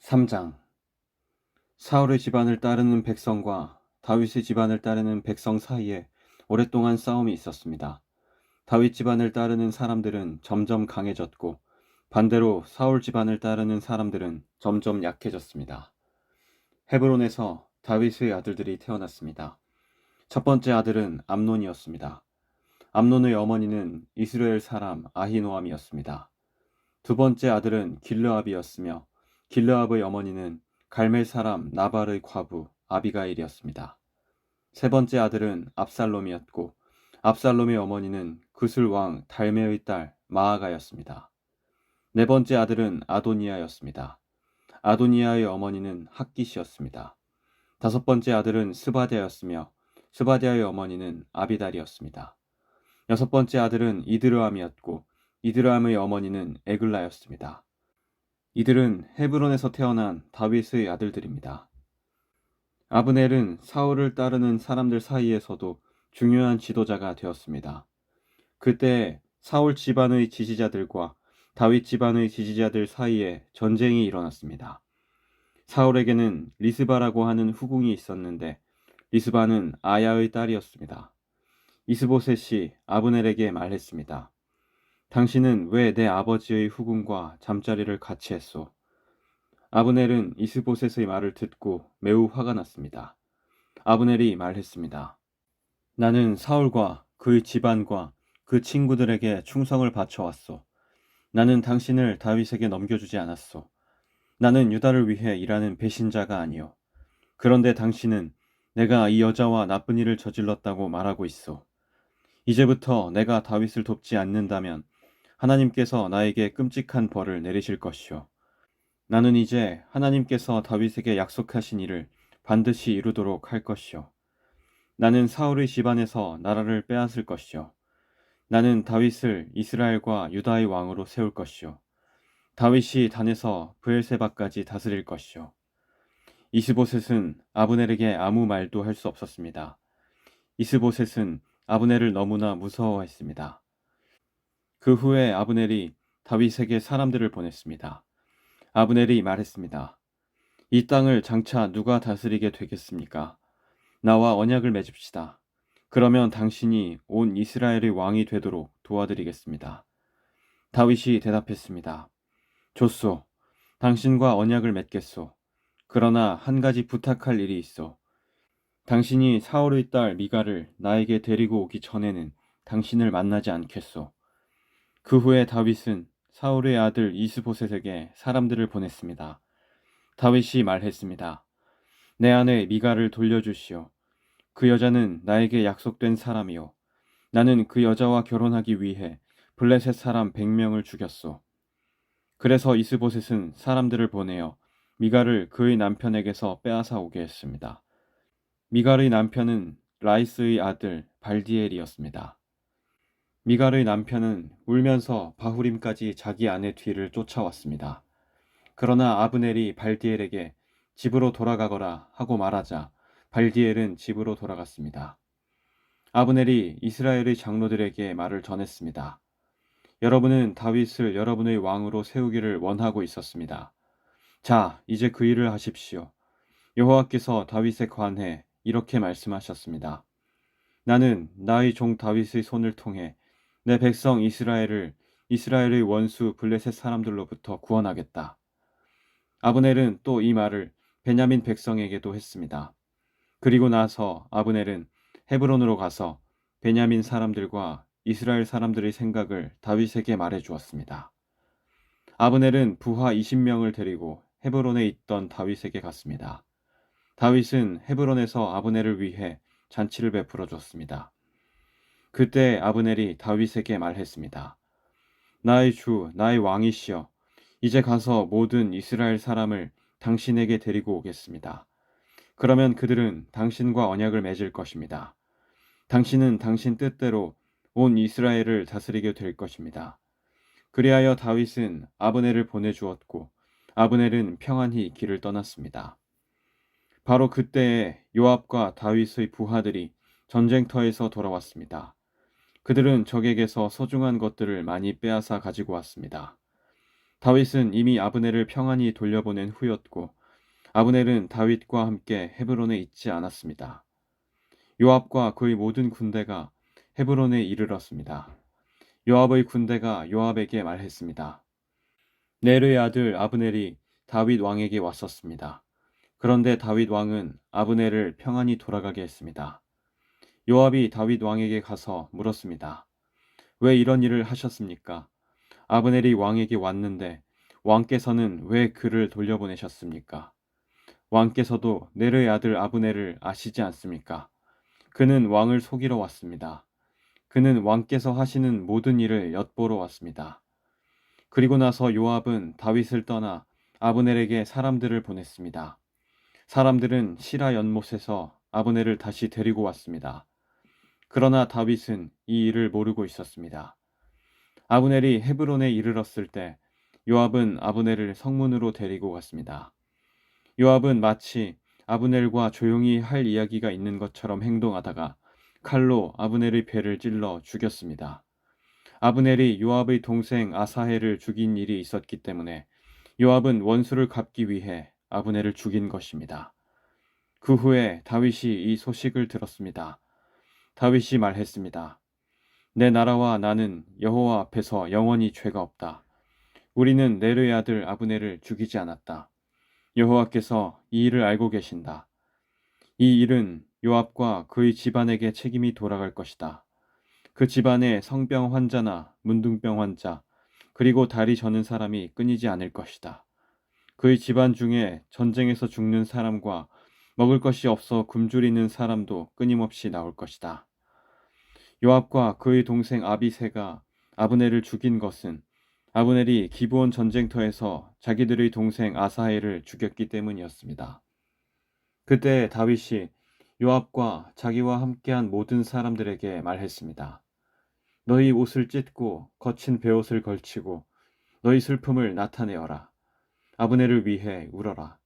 3장. 사울의 집안을 따르는 백성과 다윗의 집안을 따르는 백성 사이에 오랫동안 싸움이 있었습니다. 다윗 집안을 따르는 사람들은 점점 강해졌고 반대로 사울 집안을 따르는 사람들은 점점 약해졌습니다. 헤브론에서 다윗의 아들들이 태어났습니다. 첫 번째 아들은 암논이었습니다. 암논의 어머니는 이스라엘 사람 아히노암이었습니다. 두 번째 아들은 길르압이었으며 길르압의 어머니는 갈멜 사람 나발의 과부 아비가일이었습니다. 세 번째 아들은 압살롬이었고 압살롬의 어머니는 그술 왕 달메의 딸 마아가였습니다. 네 번째 아들은 아도니아였습니다. 아도니아의 어머니는 핫깃이었습니다. 다섯 번째 아들은 스바랴였으며 스바랴의 어머니는 아비달이었습니다. 여섯 번째 아들은 이드르암이었고 이드르암의 어머니는 에글라였습니다. 이들은 헤브론에서 태어난 다윗의 아들들입니다. 아브넬은 사울을 따르는 사람들 사이에서도 중요한 지도자가 되었습니다. 그때 사울 집안의 지지자들과 다윗 집안의 지지자들 사이에 전쟁이 일어났습니다. 사울에게는 리스바라고 하는 후궁이 있었는데 리스바는 아야의 딸이었습니다. 이스보셋이 아브넬에게 말했습니다. 당신은 왜 내 아버지의 후궁과 잠자리를 같이 했소? 아브넬은 이스보셋의 말을 듣고 매우 화가 났습니다. 아브넬이 말했습니다. 나는 사울과 그의 집안과 그 친구들에게 충성을 바쳐왔소. 나는 당신을 다윗에게 넘겨주지 않았소. 나는 유다를 위해 일하는 배신자가 아니오. 그런데 당신은 내가 이 여자와 나쁜 일을 저질렀다고 말하고 있어. 이제부터 내가 다윗을 돕지 않는다면 하나님께서 나에게 끔찍한 벌을 내리실 것이오. 나는 이제 하나님께서 다윗에게 약속하신 일을 반드시 이루도록 할 것이오. 나는 사울의 집안에서 나라를 빼앗을 것이오. 나는 다윗을 이스라엘과 유다의 왕으로 세울 것이오. 다윗이 단에서 브엘세바까지 다스릴 것이오. 이스보셋은 아브넬에게 아무 말도 할 수 없었습니다. 이스보셋은 아브넬을 너무나 무서워했습니다. 그 후에 아브넬이 다윗에게 사람들을 보냈습니다. 아브넬이 말했습니다. 이 땅을 장차 누가 다스리게 되겠습니까? 나와 언약을 맺읍시다. 그러면 당신이 온 이스라엘의 왕이 되도록 도와드리겠습니다. 다윗이 대답했습니다. 좋소. 당신과 언약을 맺겠소. 그러나 한 가지 부탁할 일이 있어. 당신이 사울의 딸 미가를 나에게 데리고 오기 전에는 당신을 만나지 않겠소. 그 후에 다윗은 사울의 아들 이스보셋에게 사람들을 보냈습니다. 다윗이 말했습니다. 내 아내 미가를 돌려주시오. 그 여자는 나에게 약속된 사람이요. 나는 그 여자와 결혼하기 위해 블레셋 사람 100명을 죽였소. 그래서 이스보셋은 사람들을 보내어 미가를 그의 남편에게서 빼앗아 오게 했습니다. 미갈의 남편은 라이스의 아들 발디엘이었습니다. 미갈의 남편은 울면서 바후림까지 자기 아내 뒤를 쫓아왔습니다. 그러나 아브넬이 발디엘에게 집으로 돌아가거라 하고 말하자 발디엘은 집으로 돌아갔습니다. 아브넬이 이스라엘의 장로들에게 말을 전했습니다. 여러분은 다윗을 여러분의 왕으로 세우기를 원하고 있었습니다. 자, 이제 그 일을 하십시오. 여호와께서 다윗에 관해 이렇게 말씀하셨습니다. 나는 나의 종 다윗의 손을 통해 내 백성 이스라엘을 이스라엘의 원수 블레셋 사람들로부터 구원하겠다. 아브넬은 또 이 말을 베냐민 백성에게도 했습니다. 그리고 나서 아브넬은 헤브론으로 가서 베냐민 사람들과 이스라엘 사람들의 생각을 다윗에게 말해 주었습니다. 아브넬은 부하 20명을 데리고 헤브론에 있던 다윗에게 갔습니다. 다윗은 헤브론에서 아브넬을 위해 잔치를 베풀어 줬습니다. 그때 아브넬이 다윗에게 말했습니다. 나의 주, 나의 왕이시여, 이제 가서 모든 이스라엘 사람을 당신에게 데리고 오겠습니다. 그러면 그들은 당신과 언약을 맺을 것입니다. 당신은 당신 뜻대로 온 이스라엘을 다스리게 될 것입니다. 그리하여 다윗은 아브넬을 보내주었고 아브넬은 평안히 길을 떠났습니다. 바로 그때에 요압과 다윗의 부하들이 전쟁터에서 돌아왔습니다. 그들은 적에게서 소중한 것들을 많이 빼앗아 가지고 왔습니다. 다윗은 이미 아브넬을 평안히 돌려보낸 후였고 아브넬은 다윗과 함께 헤브론에 있지 않았습니다. 요압과 그의 모든 군대가 헤브론에 이르렀습니다. 요압의 군대가 요압에게 말했습니다. 네르의 아들 아브넬이 다윗 왕에게 왔었습니다. 그런데 다윗 왕은 아브넬을 평안히 돌아가게 했습니다. 요압이 다윗 왕에게 가서 물었습니다. 왜 이런 일을 하셨습니까? 아브넬이 왕에게 왔는데 왕께서는 왜 그를 돌려보내셨습니까? 왕께서도 네르의 아들 아브넬을 아시지 않습니까? 그는 왕을 속이러 왔습니다. 그는 왕께서 하시는 모든 일을 엿보러 왔습니다. 그리고 나서 요압은 다윗을 떠나 아브넬에게 사람들을 보냈습니다. 사람들은 시라 연못에서 아브넬을 다시 데리고 왔습니다. 그러나 다윗은 이 일을 모르고 있었습니다. 아브넬이 헤브론에 이르렀을 때 요압은 아브넬을 성문으로 데리고 갔습니다. 요압은 마치 아브넬과 조용히 할 이야기가 있는 것처럼 행동하다가 칼로 아브넬의 배를 찔러 죽였습니다. 아브넬이 요압의 동생 아사헬을 죽인 일이 있었기 때문에 요압은 원수를 갚기 위해 아브넬을 죽인 것입니다. 그 후에 다윗이 이 소식을 들었습니다. 다윗이 말했습니다. 내 나라와 나는 여호와 앞에서 영원히 죄가 없다. 우리는 네르의 아들 아브넬을 죽이지 않았다. 여호와께서 이 일을 알고 계신다. 이 일은 요압과 그의 집안에게 책임이 돌아갈 것이다. 그 집안에 성병 환자나 문둥병 환자, 그리고 다리 저는 사람이 끊이지 않을 것이다. 그의 집안 중에 전쟁에서 죽는 사람과 먹을 것이 없어 굶주리는 사람도 끊임없이 나올 것이다. 요압과 그의 동생 아비새가 아브넬을 죽인 것은 아브넬이 기브온 전쟁터에서 자기들의 동생 아사헬을 죽였기 때문이었습니다. 그때 다윗이 요압과 자기와 함께한 모든 사람들에게 말했습니다. 너희 옷을 찢고 거친 베옷을 걸치고 너희 슬픔을 나타내어라. 아브넬을 위해 울어라.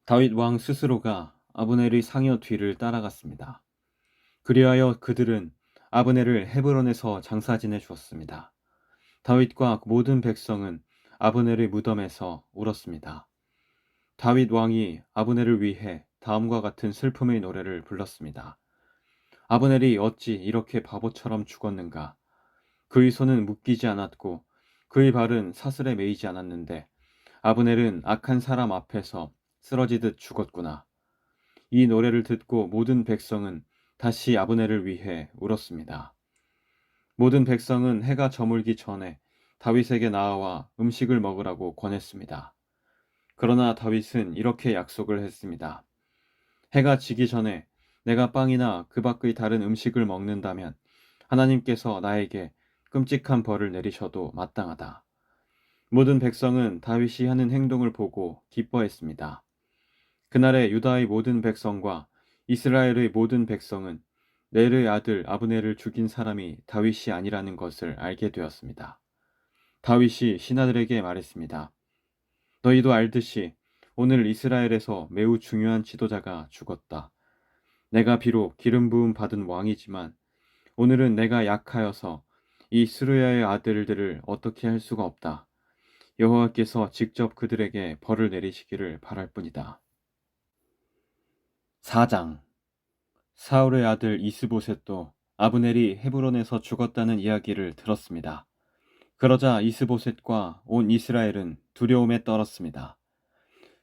다윗 왕 스스로가 아브넬의 상여 뒤를 따라갔습니다. 그리하여 그들은 아브넬을 헤브론에서 장사지내 주었습니다. 다윗과 모든 백성은 아브넬의 무덤에서 울었습니다. 다윗 왕이 아브넬을 위해 다음과 같은 슬픔의 노래를 불렀습니다. 아브넬이 어찌 이렇게 바보처럼 죽었는가? 그의 손은 묶이지 않았고 그의 발은 사슬에 매이지 않았는데 아브넬은 악한 사람 앞에서 쓰러지듯 죽었구나. 이 노래를 듣고 모든 백성은 다시 아브넬을 위해 울었습니다. 모든 백성은 해가 저물기 전에 다윗에게 나아와 음식을 먹으라고 권했습니다. 그러나 다윗은 이렇게 약속을 했습니다. 해가 지기 전에 내가 빵이나 그 밖의 다른 음식을 먹는다면 하나님께서 나에게 끔찍한 벌을 내리셔도 마땅하다. 모든 백성은 다윗이 하는 행동을 보고 기뻐했습니다. 그날에 유다의 모든 백성과 이스라엘의 모든 백성은 넬의 아들 아브넬을 죽인 사람이 다윗이 아니라는 것을 알게 되었습니다. 다윗이 신하들에게 말했습니다. 너희도 알듯이 오늘 이스라엘에서 매우 중요한 지도자가 죽었다. 내가 비록 기름 부음 받은 왕이지만 오늘은 내가 약하여서 이 스루야의 아들들을 어떻게 할 수가 없다. 여호와께서 직접 그들에게 벌을 내리시기를 바랄 뿐이다. 4장 사울의 아들 이스보셋도 아브넬이 헤브론에서 죽었다는 이야기를 들었습니다. 그러자 이스보셋과 온 이스라엘은 두려움에 떨었습니다.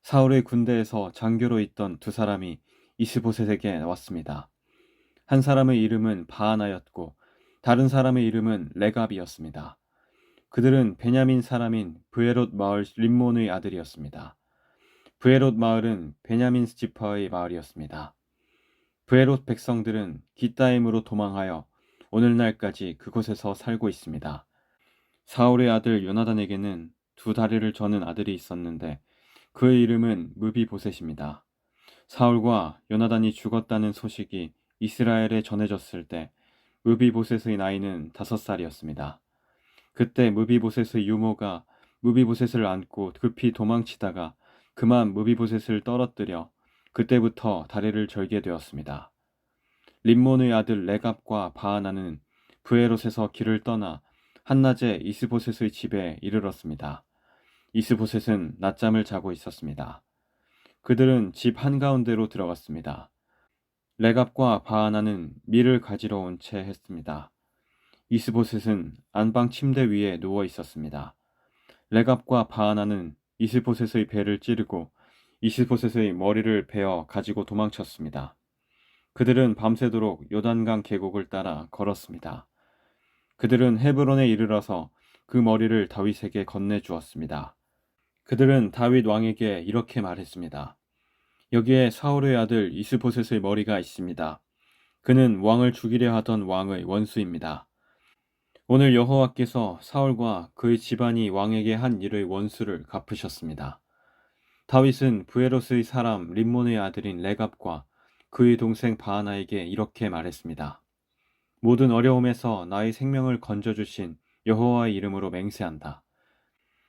사울의 군대에서 장교로 있던 두 사람이 이스보셋에게 왔습니다. 한 사람의 이름은 바하나였고 다른 사람의 이름은 레갑이었습니다. 그들은 베냐민 사람인 브에롯 마을 림몬의 아들이었습니다. 브에롯 마을은 베냐민 지파의 마을이었습니다. 브에롯 백성들은 기따임으로 도망하여 오늘날까지 그곳에서 살고 있습니다. 사울의 아들 요나단에게는 두 다리를 저는 아들이 있었는데 그의 이름은 무비보셋입니다. 사울과 요나단이 죽었다는 소식이 이스라엘에 전해졌을 때 무비보셋의 나이는 5살이었습니다. 그때 무비보셋의 유모가 무비보셋을 안고 급히 도망치다가 그만 무비보셋을 떨어뜨려 그때부터 다리를 절게 되었습니다. 림몬의 아들 레갑과 바하나는 브에롯에서 길을 떠나 한낮에 이스보셋의 집에 이르렀습니다. 이스보셋은 낮잠을 자고 있었습니다. 그들은 집 한가운데로 들어갔습니다. 레갑과 바하나는 밀을 가지러 온 채 했습니다. 이스보셋은 안방 침대 위에 누워 있었습니다. 레갑과 바하나는 이스보셋의 배를 찌르고 이스보셋의 머리를 베어 가지고 도망쳤습니다. 그들은 밤새도록 요단강 계곡을 따라 걸었습니다. 그들은 헤브론에 이르러서 그 머리를 다윗에게 건네주었습니다. 그들은 다윗 왕에게 이렇게 말했습니다. 여기에 사울의 아들 이스보셋의 머리가 있습니다. 그는 왕을 죽이려 하던 왕의 원수입니다. 오늘 여호와께서 사울과 그의 집안이 왕에게 한 일의 원수를 갚으셨습니다. 다윗은 부에로스의 사람 림몬의 아들인 레갑과 그의 동생 바하나에게 이렇게 말했습니다. 모든 어려움에서 나의 생명을 건져주신 여호와의 이름으로 맹세한다.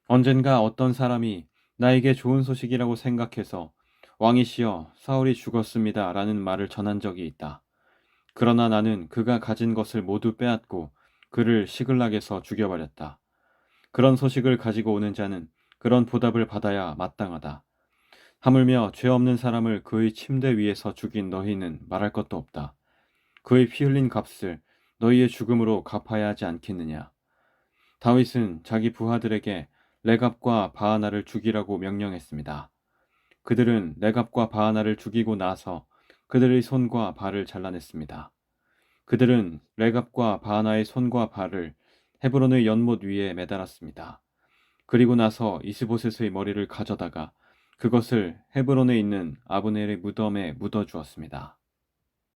언젠가 어떤 사람이 나에게 좋은 소식이라고 생각해서 왕이시여 사울이 죽었습니다 라는 말을 전한 적이 있다. 그러나 나는 그가 가진 것을 모두 빼앗고 그를 시글락에서 죽여버렸다. 그런 소식을 가지고 오는 자는 그런 보답을 받아야 마땅하다. 하물며 죄 없는 사람을 그의 침대 위에서 죽인 너희는 말할 것도 없다. 그의 피 흘린 값을 너희의 죽음으로 갚아야 하지 않겠느냐. 다윗은 자기 부하들에게 레갑과 바하나를 죽이라고 명령했습니다. 그들은 레갑과 바하나를 죽이고 나서 그들의 손과 발을 잘라냈습니다. 그들은 레갑과 바하나의 손과 발을 헤브론의 연못 위에 매달았습니다. 그리고 나서 이스보셋의 머리를 가져다가 그것을 헤브론에 있는 아브넬의 무덤에 묻어주었습니다.